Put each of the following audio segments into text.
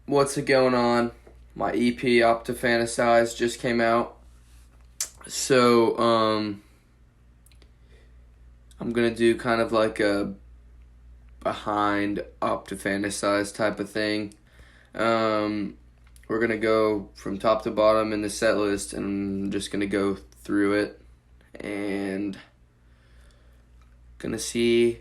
what's it going on? My EP Up to Fantasize just came out. So, I'm gonna do kind of like a behind Up to Fantasize type of thing. We're gonna go from top to bottom in the set list, and I'm just gonna go through it and gonna see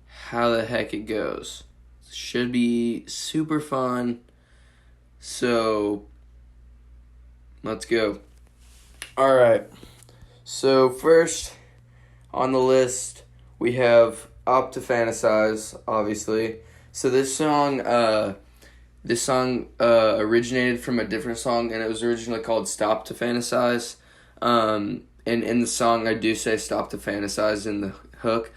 how the heck it goes. Should be super fun. So let's go. All right. So first on the list we have "Up to Fantasize," obviously. So this song originated from a different song, and it was originally called "Stop to Fantasize." And in the song, I do say "Stop to Fantasize" in the hook.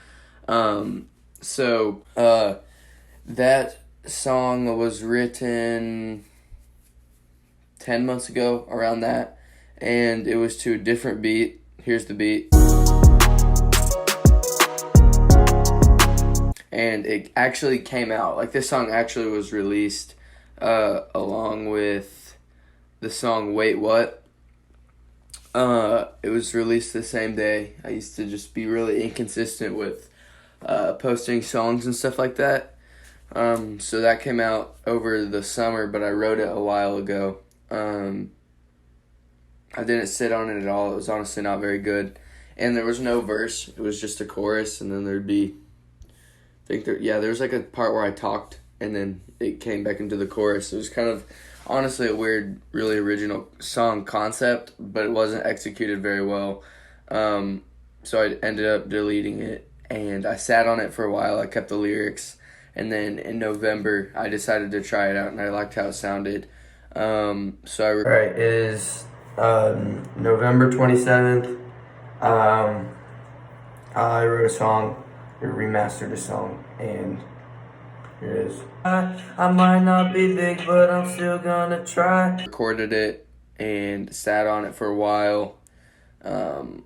That song was written 10 months ago, around that, and it was to a different beat. Here's the beat. And it actually came out, like this song actually was released along with the song Wait What. It was released the same day. I used to just be really inconsistent with posting songs and stuff like that. So that came out over the summer, but I wrote it a while ago. I didn't sit on it at all. It was honestly not very good. And there was no verse. It was just a chorus, and then there'd be, there was like a part where I talked, and then it came back into the chorus. It was kind of, honestly, a weird, really original song concept, but it wasn't executed very well. So I ended up deleting it, and I sat on it for a while. I kept the lyrics, and then in November, I decided to try it out, and I liked how it sounded. Alright, it is November 27th. I wrote a song, or remastered a song, and here it is. I might not be big, but I'm still gonna try. Recorded it and sat on it for a while, and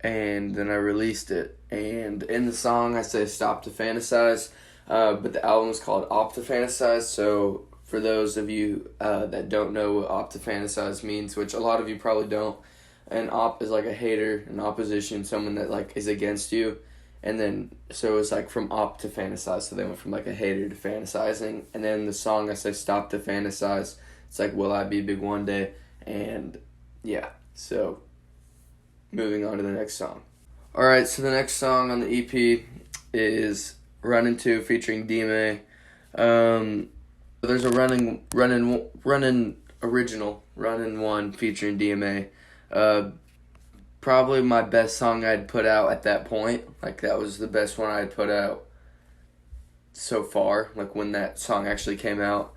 then I released it. And in the song, I say "Stop to Fantasize," but the album is called "Op to Fantasize." So for those of you that don't know what "Op to Fantasize" means, which a lot of you probably don't, an op is like a hater, an opposition, someone that like is against you. And then, so it's like from op to fantasize. So they went from like a hater to fantasizing. And then the song, I say "Stop to Fantasize." It's like, will I be big one day? And yeah, so moving on to the next song. All right, so the next song on the EP is "Runnin 2" featuring DMA. There's a Runnin original, Runnin 1 featuring DMA. Probably my best song I'd put out at that point. Like, that was the best one I'd put out so far, like when that song actually came out.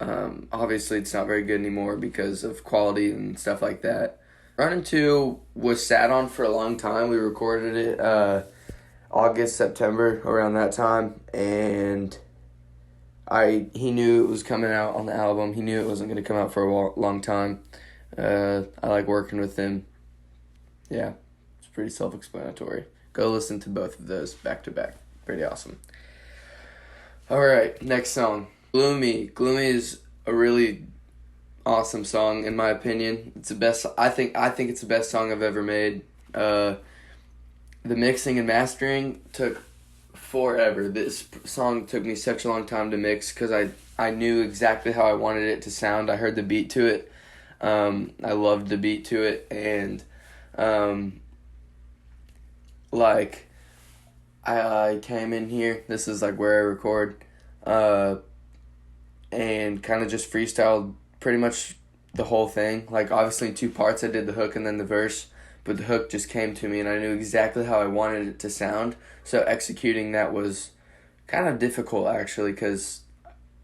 Obviously it's not very good anymore because of quality and stuff like that. Runnin 2 was sat on for a long time. We recorded it August, September, around that time, and he knew it was coming out on the album. He knew it wasn't going to come out for a long time. I like working with him. Yeah, it's pretty self-explanatory. Go listen to both of those back to back. Pretty awesome. All right, next song. Gloomy. Gloomy is a really awesome song in my opinion. It's the best. I think it's the best song I've ever made. The mixing and mastering took forever. This song took me such a long time to mix because I knew exactly how I wanted it to sound. I heard the beat to it. I loved the beat to it, and I came in here. This is like where I record, and kind of just freestyled pretty much the whole thing. Like, obviously in two parts, I did the hook and then the verse, but the hook just came to me, and I knew exactly how I wanted it to sound. So executing that was kind of difficult actually, because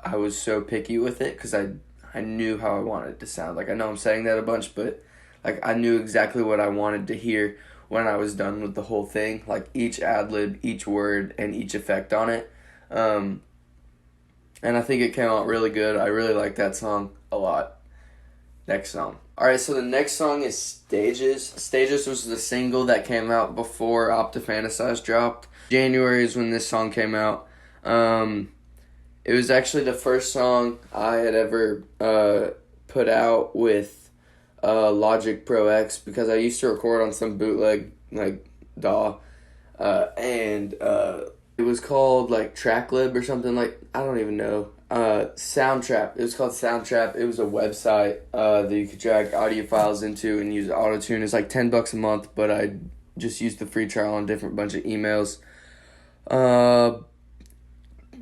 I was so picky with it, because I knew how I wanted it to sound. Like, I know I'm saying that a bunch, but like, I knew exactly what I wanted to hear when I was done with the whole thing. Like, each ad-lib, each word, and each effect on it. And I think it came out really good. I really like that song a lot. Next song. Alright, so the next song is Stages. Stages was the single that came out before Op to Fantasize dropped. January is when this song came out. It was a really It was actually the first song I had ever put out with Logic Pro X, because I used to record on some bootleg like DAW, and it was called like Tracklib or something, like I don't even know. Soundtrap. It was called Soundtrap. It was a website that you could drag audio files into and use autotune. It's like $10 a month, but I just used the free trial on a different bunch of emails.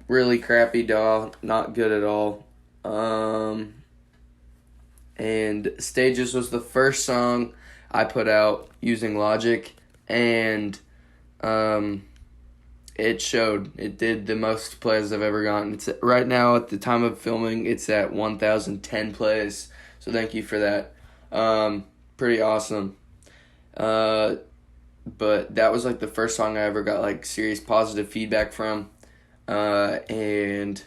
Really crappy DAW, not good at all. And Stages was the first song I put out using Logic, and it showed. It did the most plays I've ever gotten. It's right now at the time of filming, it's at 1,010 plays. So thank you for that. Pretty awesome. But that was like the first song I ever got like serious positive feedback from. And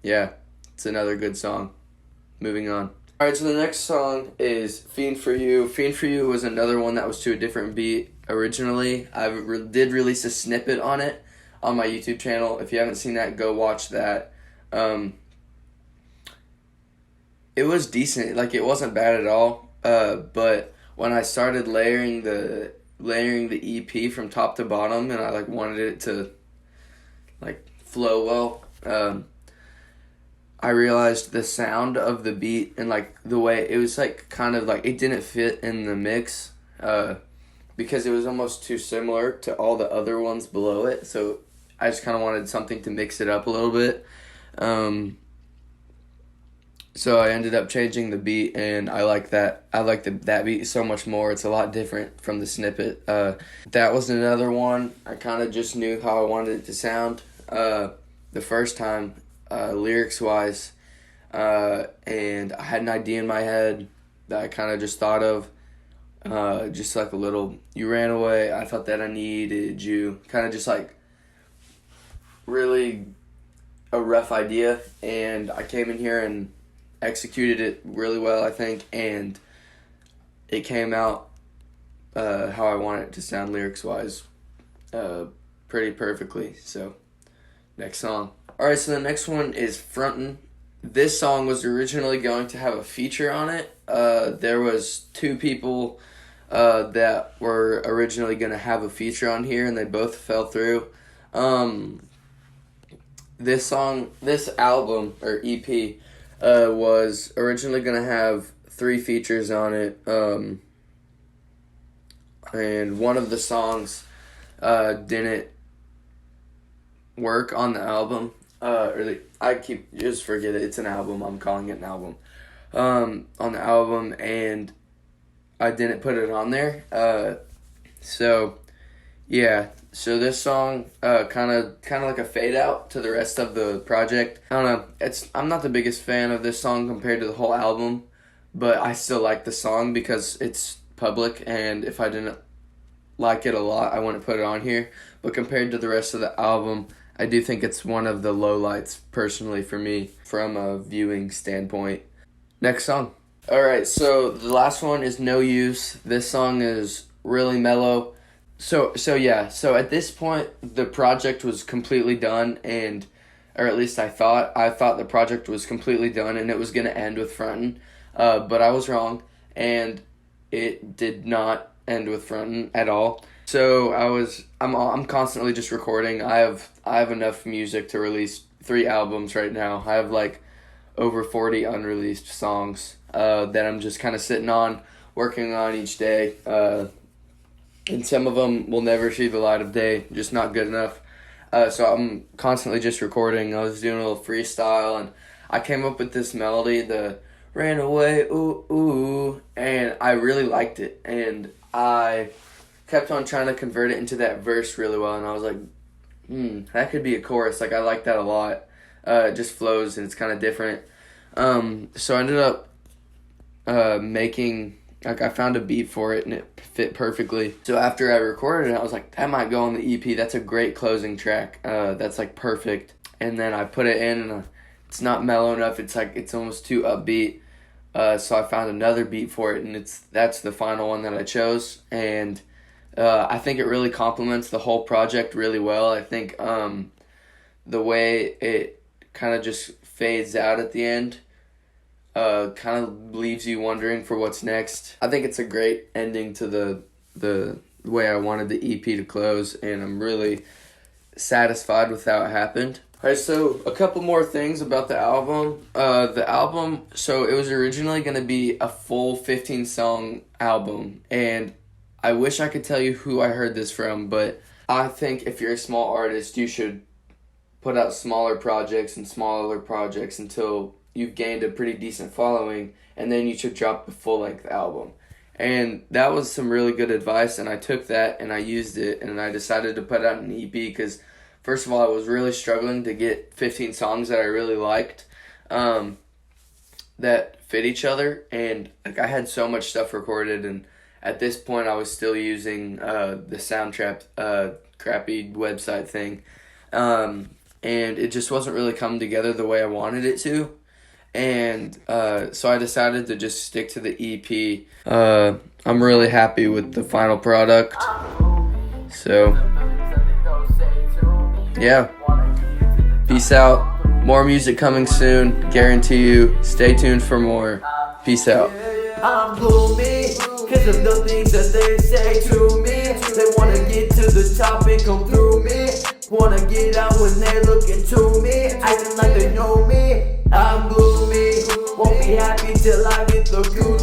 yeah, it's another good song. Moving on. Alright, so the next song is Fiend for You. Fiend for You was another one that was to a different beat originally. I did release a snippet on it on my YouTube channel. If you haven't seen that, go watch that. It was decent. Like, it wasn't bad at all. But when I started layering the EP from top to bottom, and I like wanted it to like flow well, I realized the sound of the beat and like the way it was like kind of like it didn't fit in the mix, because it was almost too similar to all the other ones below it. So I just kind of wanted something to mix it up a little bit. So I ended up changing the beat, and I like that. I like that beat so much more. It's a lot different from the snippet. That was another one. I kind of just knew how I wanted it to sound the first time, lyrics-wise. And I had an idea in my head that I kind of just thought of. Just like a little, you ran away, I thought that I needed you. Kind of just like really a rough idea. And I came in here and executed it really well, I think, and it came out how I want it to sound lyrics-wise, pretty perfectly. So, next song. Alright, so the next one is Frontin'. This song was originally going to have a feature on it. There was two people that were originally going to have a feature on here, and they both fell through. This album, or EP, was originally going to have 3 features on it, and one of the songs didn't work on the album. Just forget it, it's an album, I'm calling it an album. On the album, and I didn't put it on there. So this song kind of like a fade out to the rest of the project. I don't know. I'm not the biggest fan of this song compared to the whole album, but I still like the song because it's public, and if I didn't like it a lot, I wouldn't put it on here. But compared to the rest of the album, I do think it's one of the lowlights personally for me from a viewing standpoint. Next song. Alright, so the last one is No Use. This song is really mellow. So at this point, the project was completely done, or at least I thought the project was completely done, and it was going to end with Frontin', but I was wrong, and it did not end with Frontin' at all. So I'm constantly just recording. I have enough music to release 3 albums right now. I have like over 40 unreleased songs that I'm just kind of sitting on, working on each day. And some of them will never see the light of day, just not good enough. So I'm constantly just recording. I was doing a little freestyle, and I came up with this melody, the ran away, ooh, ooh, and I really liked it. And I kept on trying to convert it into that verse really well, and I was like, that could be a chorus. Like, I like that a lot. It just flows, and it's kind of different. So I ended up I found a beat for it, and it fit perfectly. So after I recorded it, I was like, that might go on the EP. That's a great closing track. That's like perfect. And then I put it in, and it's not mellow enough. It's almost too upbeat. So I found another beat for it, and that's the final one that I chose. And I think it really complements the whole project really well. I think the way kind of just fades out at the end. Kind of leaves you wondering for what's next. I think it's a great ending to the way I wanted the EP to close, and I'm really satisfied with how it happened. Alright, so a couple more things about the album. So it was originally going to be a full 15-song album, and I wish I could tell you who I heard this from, but I think if you're a small artist, you should put out smaller projects until you've gained a pretty decent following, and then you should drop the full-length album. And that was some really good advice, and I took that and I used it, and I decided to put out an EP because, first of all, I was really struggling to get 15 songs that I really liked that fit each other, and like I had so much stuff recorded, and at this point I was still using the Soundtrap crappy website thing, and it just wasn't really coming together the way I wanted it to. And so I decided to just stick to the EP. I'm really happy with the final product. So, yeah. Peace out. More music coming soon. Guarantee you. Stay tuned for more. Peace out. I'm gloomy, cause of the things that they say to me. They wanna get to the top and come through me. Wanna get out when they look into me, acting like they know me. I'm gloomy, won't be happy till I get the good.